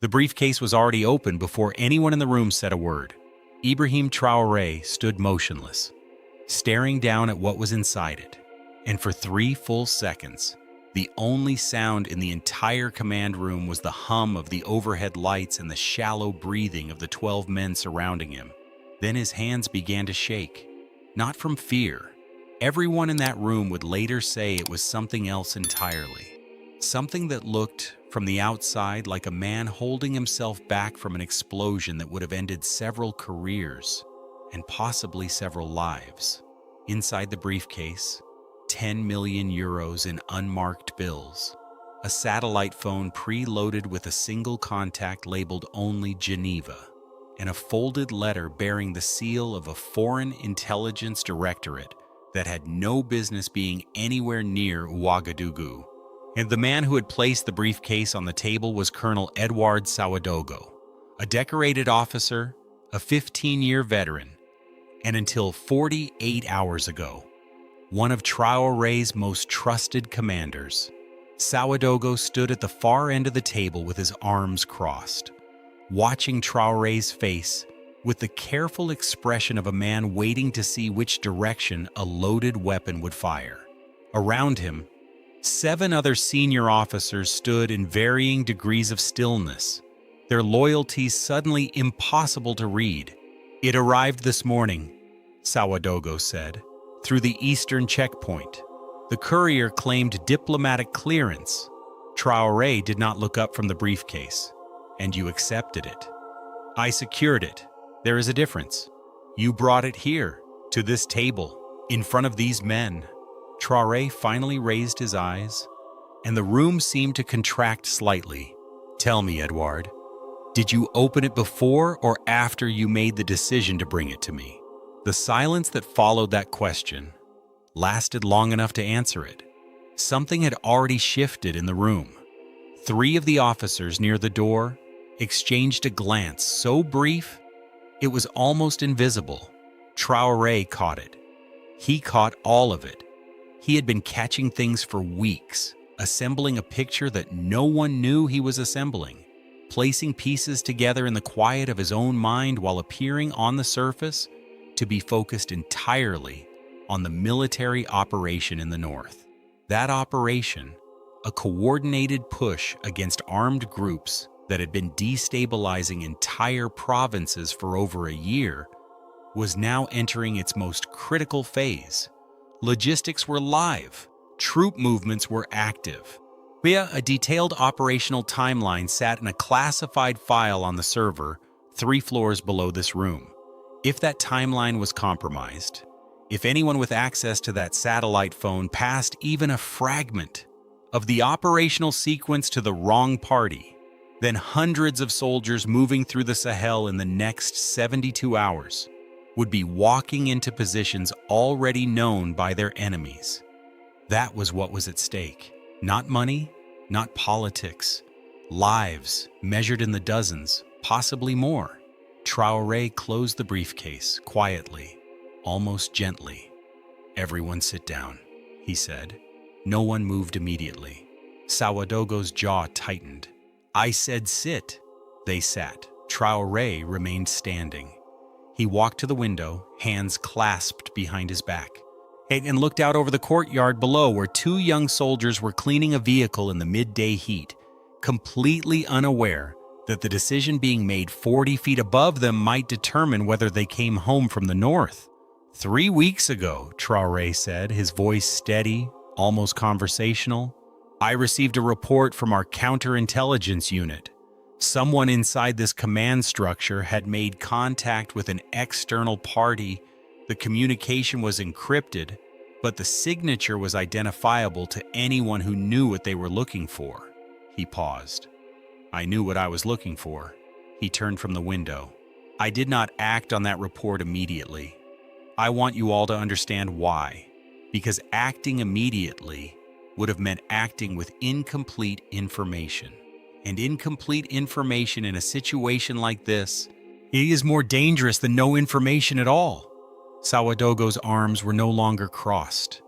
The briefcase was already open before anyone in the room said a word. Ibrahim Traoré stood motionless, staring down at what was inside it. And for 3 full seconds, the only sound in the entire command room was the hum of the overhead lights and the shallow breathing of the 12 men surrounding him. Then his hands began to shake, not from fear. Everyone in that room would later say it was something else entirely. Something that looked, from the outside, like a man holding himself back from an explosion that would have ended several careers and possibly several lives. Inside the briefcase, 10 million euros in unmarked bills, a satellite phone preloaded with a single contact labeled only Geneva, and a folded letter bearing the seal of a foreign intelligence directorate that had no business being anywhere near Ouagadougou. And the man who had placed the briefcase on the table was Colonel Edouard Ouagadougou, a decorated officer, a 15-year veteran, and until 48 hours ago, one of Traoré's most trusted commanders. Ouagadougou stood at the far end of the table with his arms crossed, watching Traoré's face with the careful expression of a man waiting to see which direction a loaded weapon would fire. Around him, 7 other senior officers stood in varying degrees of stillness, their loyalties suddenly impossible to read. "It arrived this morning," Ouagadougou said, "through the eastern checkpoint. The courier claimed diplomatic clearance. Traoré did not look up from the briefcase, and you accepted it. I secured it. There is a difference. You brought it here, to this table, in front of these men." Traoré finally raised his eyes, and the room seemed to contract slightly. "Tell me, Edouard, did you open it before or after you made the decision to bring it to me?" The silence that followed that question lasted long enough to answer it. Something had already shifted in the room. 3 of the officers near the door exchanged a glance so brief it was almost invisible. Traoré caught it. He caught all of it. He had been catching things for weeks, assembling a picture that no one knew he was assembling, placing pieces together in the quiet of his own mind while appearing on the surface to be focused entirely on the military operation in the north. That operation, a coordinated push against armed groups that had been destabilizing entire provinces for over a year, was now entering its most critical phase. Logistics were live. Troop movements were active. A detailed operational timeline sat in a classified file on the server 3 floors below this room. If that timeline was compromised, if anyone with access to that satellite phone passed even a fragment of the operational sequence to the wrong party, then hundreds of soldiers moving through the Sahel in the next 72 hours would be walking into positions already known by their enemies. That was what was at stake. Not money, not politics. Lives measured in the dozens, possibly more. Traoré closed the briefcase quietly, almost gently. "Everyone sit down," he said. No one moved immediately. Ouagadougou's jaw tightened. "I said sit." They sat. Traoré remained standing. He walked to the window, hands clasped behind his back, and looked out over the courtyard below where 2 young soldiers were cleaning a vehicle in the midday heat, completely unaware that the decision being made 40 feet above them might determine whether they came home from the north. "3 weeks ago," Traoré said, his voice steady, almost conversational, "I received a report from our counterintelligence unit. Someone inside this command structure had made contact with an external party. The communication was encrypted, but the signature was identifiable to anyone who knew what they were looking for." He paused. "I knew what I was looking for." He turned from the window. "I did not act on that report immediately. I want you all to understand why. Because acting immediately would have meant acting with incomplete information. And incomplete information in a situation like this, it is more dangerous than no information at all." Ouagadougou's arms were no longer crossed.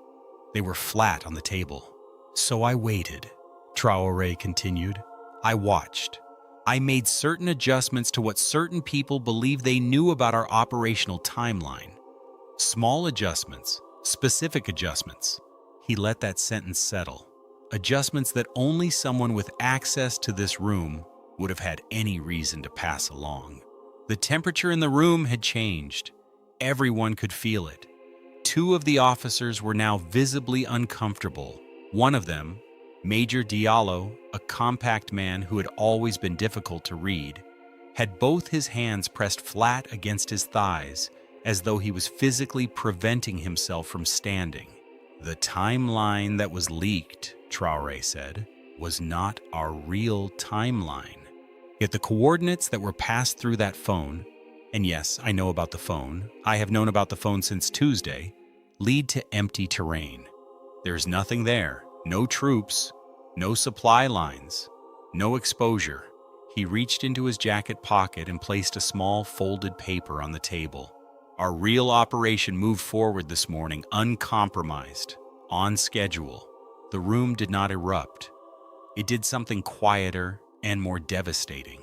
They were flat on the table. "So I waited," Traoré continued. "I watched. I made certain adjustments to what certain people believe they knew about our operational timeline. Small adjustments, specific adjustments. He let that sentence settle. Adjustments that only someone with access to this room would have had any reason to pass along. The temperature in the room had changed. Everyone could feel it. Two of the officers were now visibly uncomfortable. One of them, Major Diallo, a compact man who had always been difficult to read, had both his hands pressed flat against his thighs as though he was physically preventing himself from standing. The timeline that was leaked, Traore said, was not our real timeline. Yet the coordinates that were passed through that phone, and yes, I know about the phone, I have known about the phone since Tuesday, lead to empty terrain. There's nothing there, no troops, no supply lines, no exposure. He reached into his jacket pocket and placed a small folded paper on the table. Our real operation moved forward this morning uncompromised, on schedule. The room did not erupt. It did something quieter and more devastating.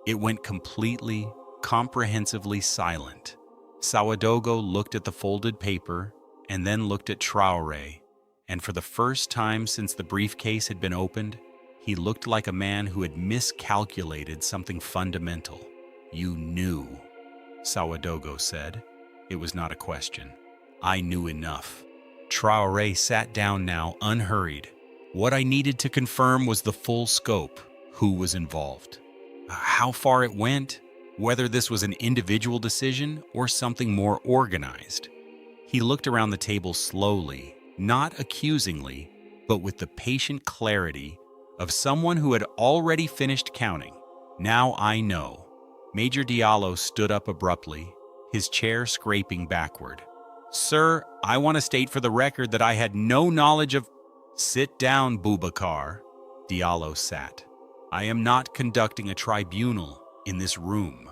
It went completely, comprehensively silent. Ouagadougou looked at the folded paper and then looked at Traore, and for the first time since the briefcase had been opened, he looked like a man who had miscalculated something fundamental. "You knew," Ouagadougou said. It was not a question. "I knew enough." Traore sat down now, unhurried. What I needed to confirm was the full scope, who was involved, how far it went, whether this was an individual decision or something more organized. He looked around the table slowly, not accusingly, but with the patient clarity of someone who had already finished counting. "Now I know." Major Diallo stood up abruptly, his chair scraping backward. "Sir, I want to state for the record that I had no knowledge of—" "Sit down, Boubacar." Diallo sat. "I am not conducting a tribunal in this room,"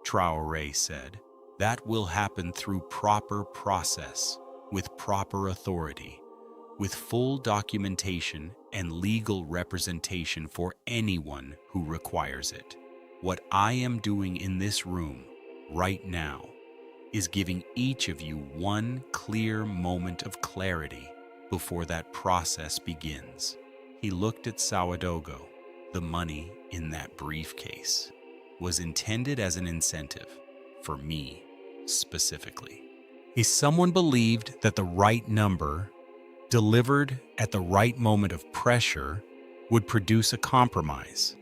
Traore said. "That will happen through proper process, with proper authority, with full documentation and legal representation for anyone who requires it. What I am doing in this room, right now, is giving each of you one clear moment of clarity before that process begins." He looked at Ouagadougou. The money in that briefcase was intended as an incentive, for me specifically. If someone believed that the right number, delivered at the right moment of pressure, would produce a compromise,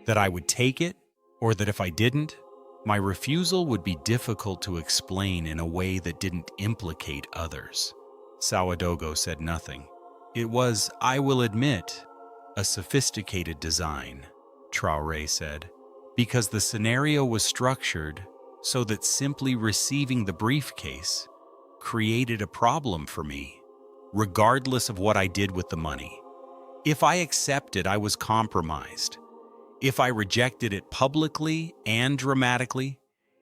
that I would take it, or that if I didn't, my refusal would be difficult to explain in a way that didn't implicate others. Ouagadougou said nothing. "It was, I will admit, a sophisticated design," Traore said, "because the scenario was structured so that simply receiving the briefcase created a problem for me, regardless of what I did with the money. If I accepted, I was compromised. If I rejected it publicly and dramatically,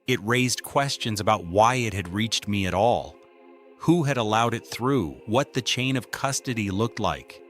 it raised questions about why it had reached me at all, who had allowed it through, what the chain of custody looked like.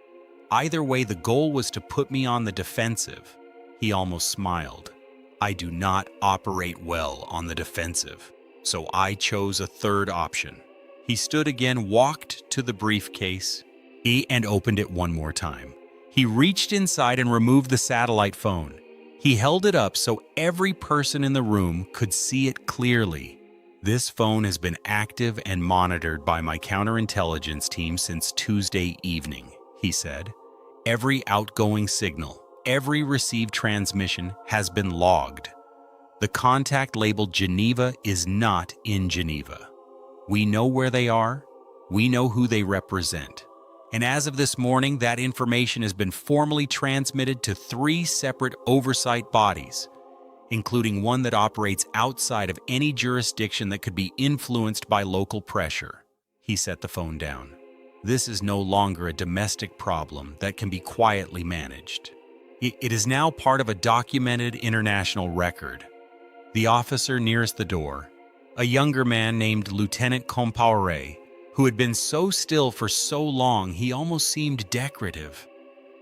Either way, the goal was to put me on the defensive." He almost smiled. "I do not operate well on the defensive, so I chose a third option." He stood again, walked to the briefcase, and opened it one more time. He reached inside and removed the satellite phone. He held it up so every person in the room could see it clearly. "This phone has been active and monitored by my counterintelligence team since Tuesday evening," he said. "Every outgoing signal, every received transmission has been logged. The contact labeled Geneva is not in Geneva. We know where they are, we know who they represent. And as of this morning, that information has been formally transmitted to 3 separate oversight bodies, including one that operates outside of any jurisdiction that could be influenced by local pressure." He set the phone down. "This is no longer a domestic problem that can be quietly managed. It is now part of a documented international record." The officer nearest the door, a younger man named Lieutenant Compaoré, who had been so still for so long he almost seemed decorative,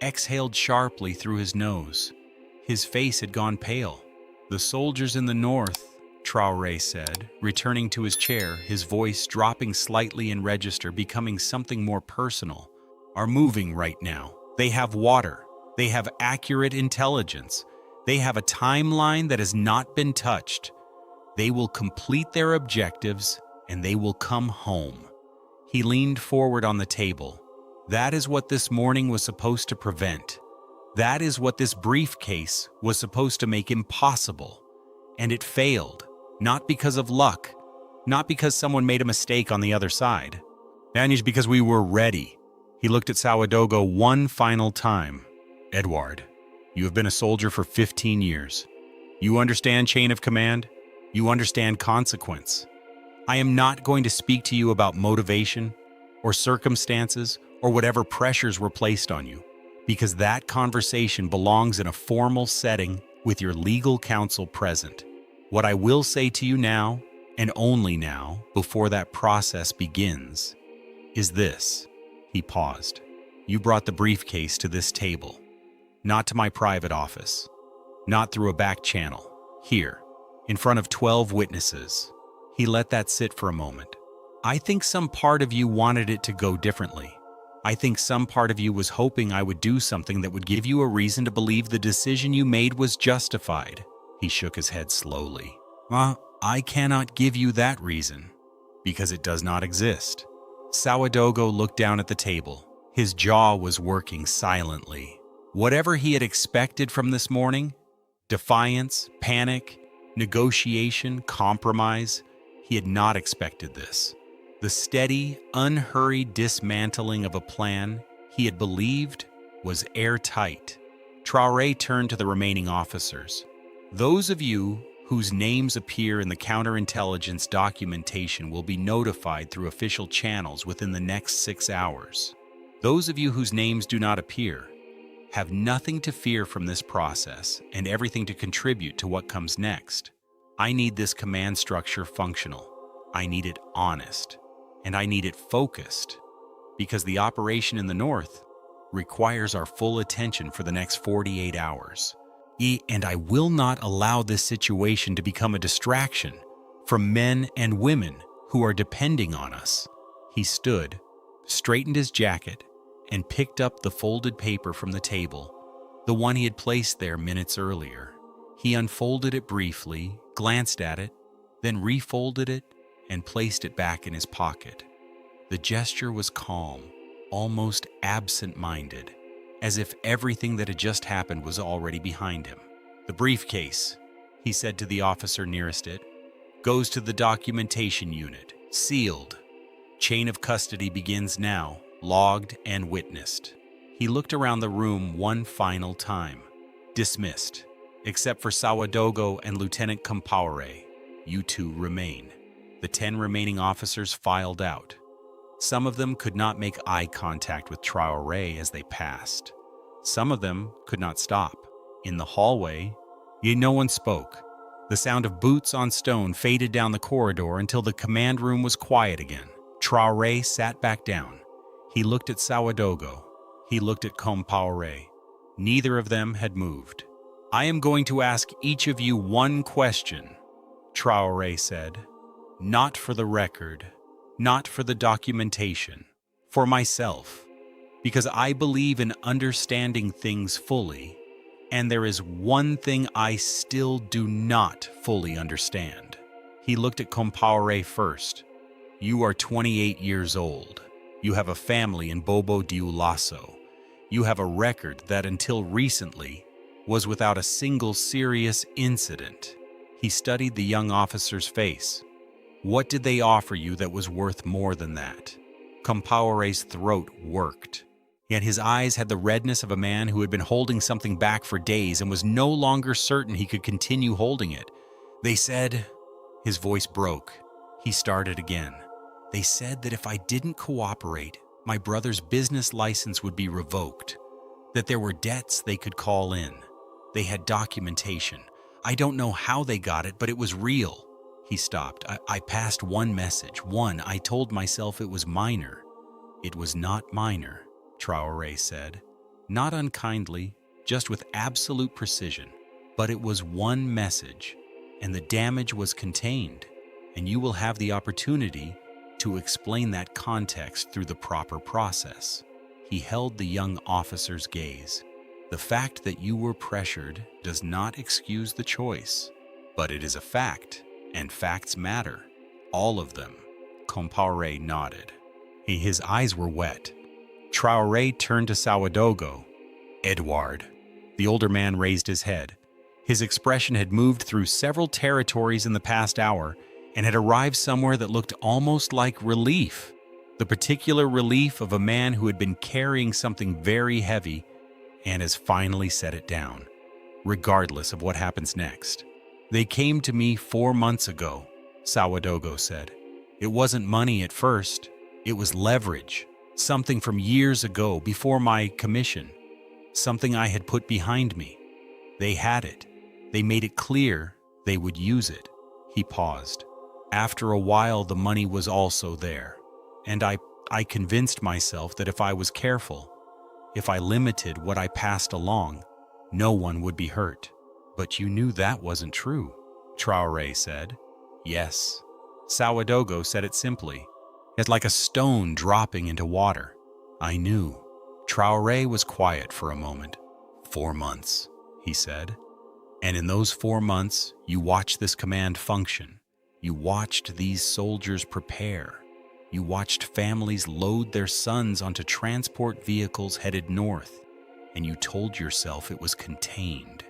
exhaled sharply through his nose. His face had gone pale. "The soldiers in the north," Traoré said, returning to his chair, his voice dropping slightly in register, becoming something more personal, "are moving right now. They have water. They have accurate intelligence. They have a timeline that has not been touched. They will complete their objectives, and they will come home." He leaned forward on the table. "That is what this morning was supposed to prevent. That is what this briefcase was supposed to make impossible. And it failed, not because of luck, not because someone made a mistake on the other side. And it's because we were ready." He looked at Ouagadougou one final time. "Edouard, you have been a soldier for 15 years. You understand chain of command. You understand consequence. I am not going to speak to you about motivation or circumstances or whatever pressures were placed on you, because that conversation belongs in a formal setting with your legal counsel present. What I will say to you now, and only now, before that process begins, is this." He paused. "You brought the briefcase to this table, not to my private office, not through a back channel, here, in front of 12 witnesses." He let that sit for a moment. "I think some part of you wanted it to go differently. I think some part of you was hoping I would do something that would give you a reason to believe the decision you made was justified." He shook his head slowly. "I cannot give you that reason, because it does not exist." Ouagadougou looked down at the table. His jaw was working silently. Whatever he had expected from this morning, defiance, panic, negotiation, compromise, he had not expected this. The steady, unhurried dismantling of a plan he had believed was airtight. Traoré turned to the remaining officers. "Those of you whose names appear in the counterintelligence documentation will be notified through official channels within the next 6 hours. Those of you whose names do not appear have nothing to fear from this process and everything to contribute to what comes next. I need this command structure functional. I need it honest. And I need it focused, because the operation in the north requires our full attention for the next 48 hours. And I will not allow this situation to become a distraction from men and women who are depending on us." He stood, straightened his jacket, and picked up the folded paper from the table, the one he had placed there minutes earlier. He unfolded it briefly, glanced at it, then refolded it and placed it back in his pocket. The gesture was calm, almost absent-minded, as if everything that had just happened was already behind him. "The briefcase," he said to the officer nearest it, "goes to the documentation unit, sealed. Chain of custody begins now, logged and witnessed." He looked around the room one final time. "Dismissed. Except for Ouagadougou and Lieutenant Traoré. You two remain." The 10 remaining officers filed out. Some of them could not make eye contact with Traoré as they passed. Some of them could not stop. In the hallway, no one spoke. The sound of boots on stone faded down the corridor until the command room was quiet again. Traoré sat back down. He looked at Ouagadougou. He looked at Traoré. Neither of them had moved. "I am going to ask each of you one question," Traoré said. "Not for the record, not for the documentation, for myself, because I believe in understanding things fully, and there is one thing I still do not fully understand." He looked at Traoré first. "You are 28 years old. You have a family in Bobo Dioulasso. You have a record that until recently was without a single serious incident." He studied the young officer's face. "What did they offer you that was worth more than that?" Traoré's throat worked, yet his eyes had the redness of a man who had been holding something back for days and was no longer certain he could continue holding it. "They said..." His voice broke. He started again. "They said that if I didn't cooperate, my brother's business license would be revoked, that there were debts they could call in. They had documentation. I don't know how they got it, but it was real." He stopped. I passed one message. One. I told myself it was minor." "It was not minor," Traoré said. Not unkindly, just with absolute precision. But it was one message, and the damage was contained, and you will have the opportunity to explain that context through the proper process. He held the young officer's gaze. The fact that you were pressured does not excuse the choice, but it is a fact, and facts matter. All of them. Traoré nodded. His eyes were wet. Traoré turned to Ouagadougou. Edouard. The older man raised his head. His expression had moved through several territories in the past hour and had arrived somewhere that looked almost like relief. The particular relief of a man who had been carrying something very heavy and has finally set it down, regardless of what happens next. They came to me 4 months ago, Ouagadougou said. It wasn't money at first. It was leverage, something from years ago before my commission, something I had put behind me. They had it. They made it clear they would use it. He paused. After a while, the money was also there, and I convinced myself that if I was careful, if I limited what I passed along, no one would be hurt. But you knew that wasn't true, Traoré said. Yes. Ouagadougou said it simply. It's like a stone dropping into water. I knew. Traoré was quiet for a moment. 4 months, he said. And in those 4 months, you watched this command function. You watched these soldiers prepare. You watched families load their sons onto transport vehicles headed north, and you told yourself it was contained.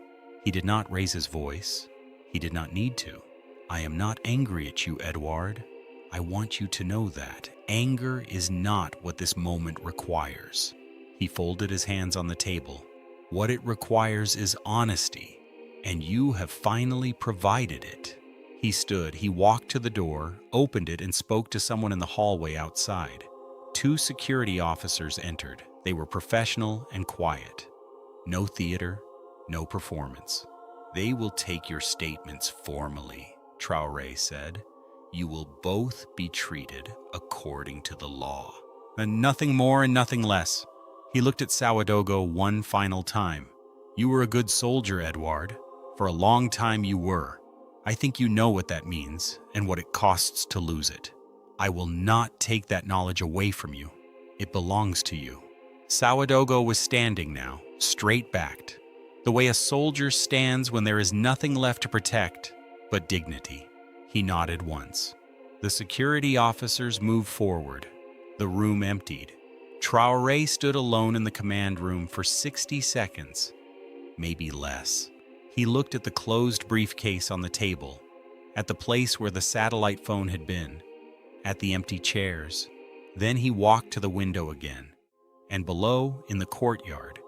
He did not raise his voice. He did not need to. I am not angry at you, Edouard. I want you to know that. Anger is not what this moment requires. He folded his hands on the table. What it requires is honesty, and you have finally provided it. He stood, he walked to the door, opened it, and spoke to someone in the hallway outside. 2 security officers entered. They were professional and quiet. No theater, no performance. They will take your statements formally, Traoré said. You will both be treated according to the law. And nothing more and nothing less. He looked at Ouagadougou one final time. You were a good soldier, Edouard. For a long time you were. I think you know what that means and what it costs to lose it. I will not take that knowledge away from you. It belongs to you. Ouagadougou was standing now, straight-backed, the way a soldier stands when there is nothing left to protect but dignity. He nodded once. The security officers moved forward. The room emptied. Traoré stood alone in the command room for 60 seconds, maybe less. He looked at the closed briefcase on the table, at the place where the satellite phone had been, at the empty chairs. Then he walked to the window again, and below, in the courtyard,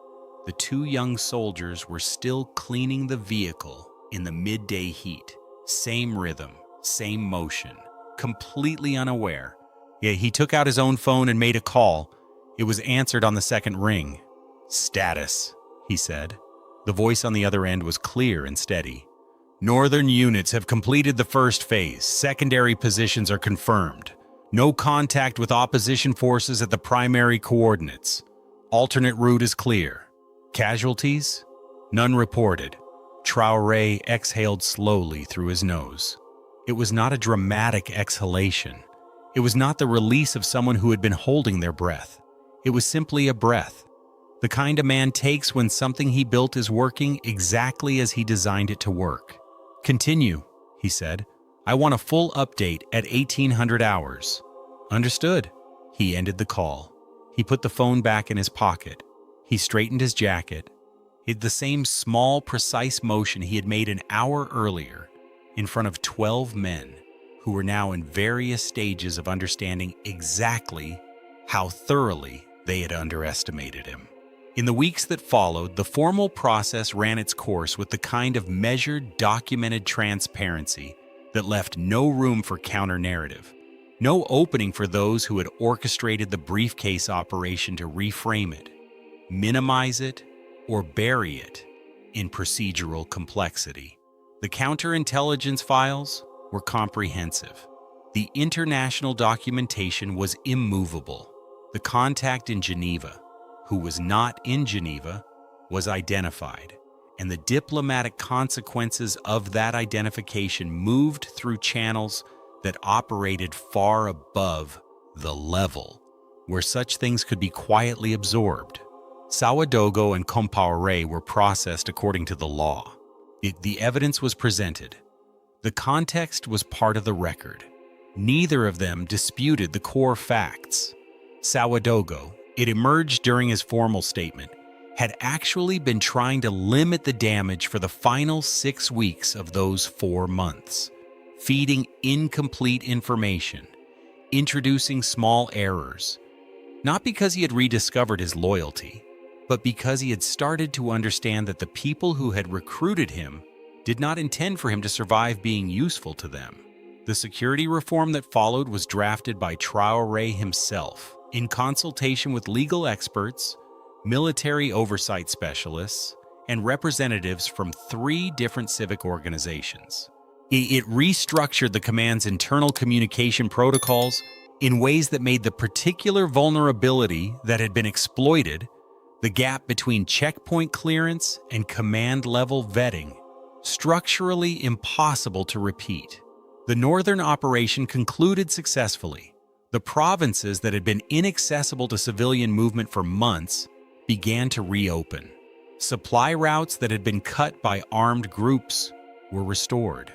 the 2 young soldiers were still cleaning the vehicle in the midday heat. Same rhythm, same motion, completely unaware. Yeah, he took out his own phone and made a call. It was answered on the second ring. Status, he said. The voice on the other end was clear and steady. Northern units have completed the first phase. Secondary positions are confirmed. No contact with opposition forces at the primary coordinates. Alternate route is clear. Casualties? None reported. Traoré exhaled slowly through his nose. It was not a dramatic exhalation. It was not the release of someone who had been holding their breath. It was simply a breath. The kind a man takes when something he built is working exactly as he designed it to work. Continue, he said. I want a full update at 1800 hours. Understood. He ended the call. He put the phone back in his pocket. He straightened his jacket. He did the same small, precise motion he had made an hour earlier in front of 12 men who were now in various stages of understanding exactly how thoroughly they had underestimated him. In the weeks that followed, the formal process ran its course with the kind of measured, documented transparency that left no room for counter-narrative, no opening for those who had orchestrated the briefcase operation to reframe it, minimize it, or bury it in procedural complexity. The counterintelligence files were comprehensive. The international documentation was immovable. The contact in Geneva, who was not in Geneva, was identified, and the diplomatic consequences of that identification moved through channels that operated far above the level where such things could be quietly absorbed. Ouagadougou and Traoré were processed according to the law. The evidence was presented. The context was part of the record. Neither of them disputed the core facts. Ouagadougou, it emerged during his formal statement, had actually been trying to limit the damage for the final 6 weeks of those 4 months, feeding incomplete information, introducing small errors, not because he had rediscovered his loyalty, but because he had started to understand that the people who had recruited him did not intend for him to survive being useful to them. The security reform that followed was drafted by Traoré himself, in consultation with legal experts, military oversight specialists, and representatives from 3 different civic organizations. It restructured the command's internal communication protocols in ways that made the particular vulnerability that had been exploited, the gap between checkpoint clearance and command-level vetting, structurally impossible to repeat. The northern operation concluded successfully. The provinces that had been inaccessible to civilian movement for months began to reopen. Supply routes that had been cut by armed groups were restored.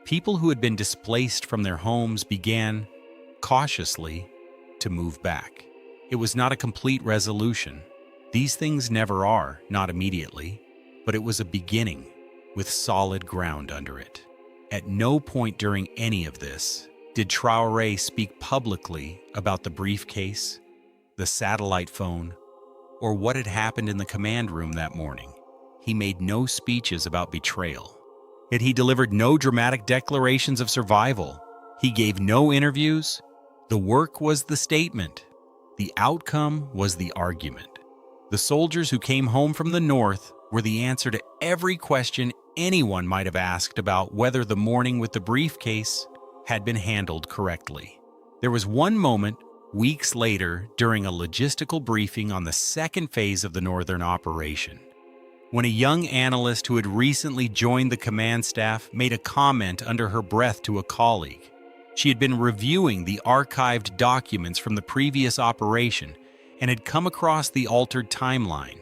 People who had been displaced from their homes began, cautiously, to move back. It was not a complete resolution. These things never are, not immediately, but it was a beginning with solid ground under it. At no point during any of this did Traoré speak publicly about the briefcase, the satellite phone, or what had happened in the command room that morning. He made no speeches about betrayal. Yet he delivered no dramatic declarations of survival. He gave no interviews. The work was the statement. The outcome was the argument. The soldiers who came home from the north were the answer to every question anyone might have asked about whether the morning with the briefcase had been handled correctly. There was one moment, weeks later, during a logistical briefing on the second phase of the northern operation, when a young analyst who had recently joined the command staff made a comment under her breath to a colleague. She had been reviewing the archived documents from the previous operation and had come across the altered timeline,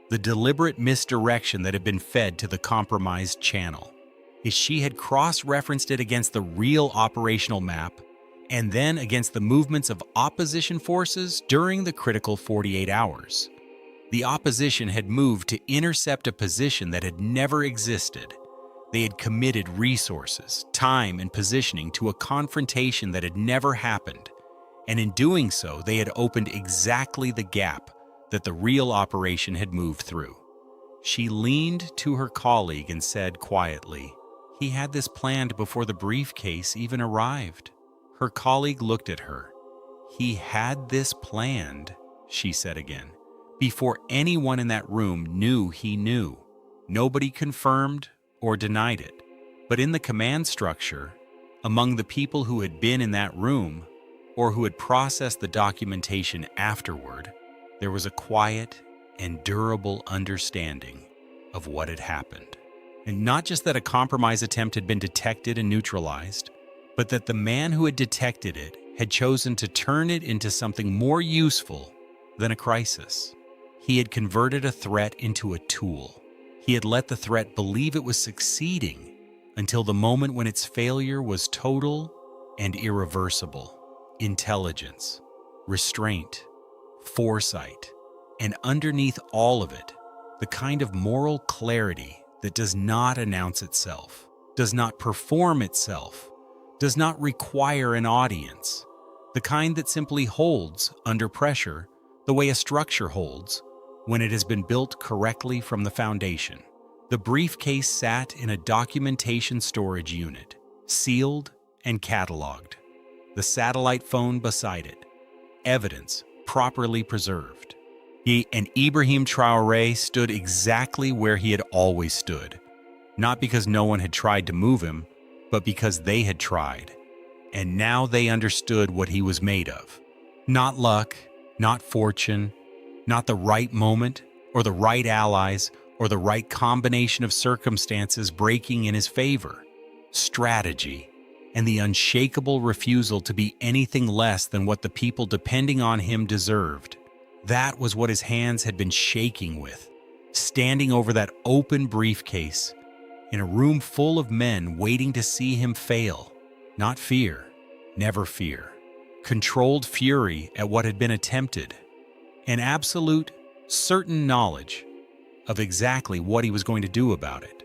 the deliberate misdirection that had been fed to the compromised channel. She had cross-referenced it against the real operational map and then against the movements of opposition forces during the critical 48 hours. The opposition had moved to intercept a position that had never existed. They had committed resources, time, and positioning to a confrontation that had never happened, and in doing so, they had opened exactly the gap that the real operation had moved through. She leaned to her colleague and said quietly, "He had this planned before the briefcase even arrived." Her colleague looked at her. "He had this planned," she said again, "before anyone in that room knew he knew." Nobody confirmed or denied it. But in the command structure, among the people who had been in that room or who had processed the documentation afterward, there was a quiet and durable understanding of what had happened. And not just that a compromise attempt had been detected and neutralized, but that the man who had detected it had chosen to turn it into something more useful than a crisis. He had converted a threat into a tool. He had let the threat believe it was succeeding until the moment when its failure was total and irreversible. Intelligence, restraint, foresight, and underneath all of it, the kind of moral clarity that does not announce itself, does not perform itself, does not require an audience, the kind that simply holds under pressure the way a structure holds when it has been built correctly from the foundation. The briefcase sat in a documentation storage unit, sealed and cataloged. The satellite phone beside it, evidence properly preserved. He and Ibrahim Traoré stood exactly where he had always stood, not because no one had tried to move him, but because they had tried. And now they understood what he was made of. Not luck, not fortune, not the right moment or the right allies or the right combination of circumstances breaking in his favor, strategy, and the unshakable refusal to be anything less than what the people depending on him deserved. That was what his hands had been shaking with, standing over that open briefcase, in a room full of men waiting to see him fail. Not fear, never fear. Controlled fury at what had been attempted. An absolute, certain knowledge of exactly what he was going to do about it.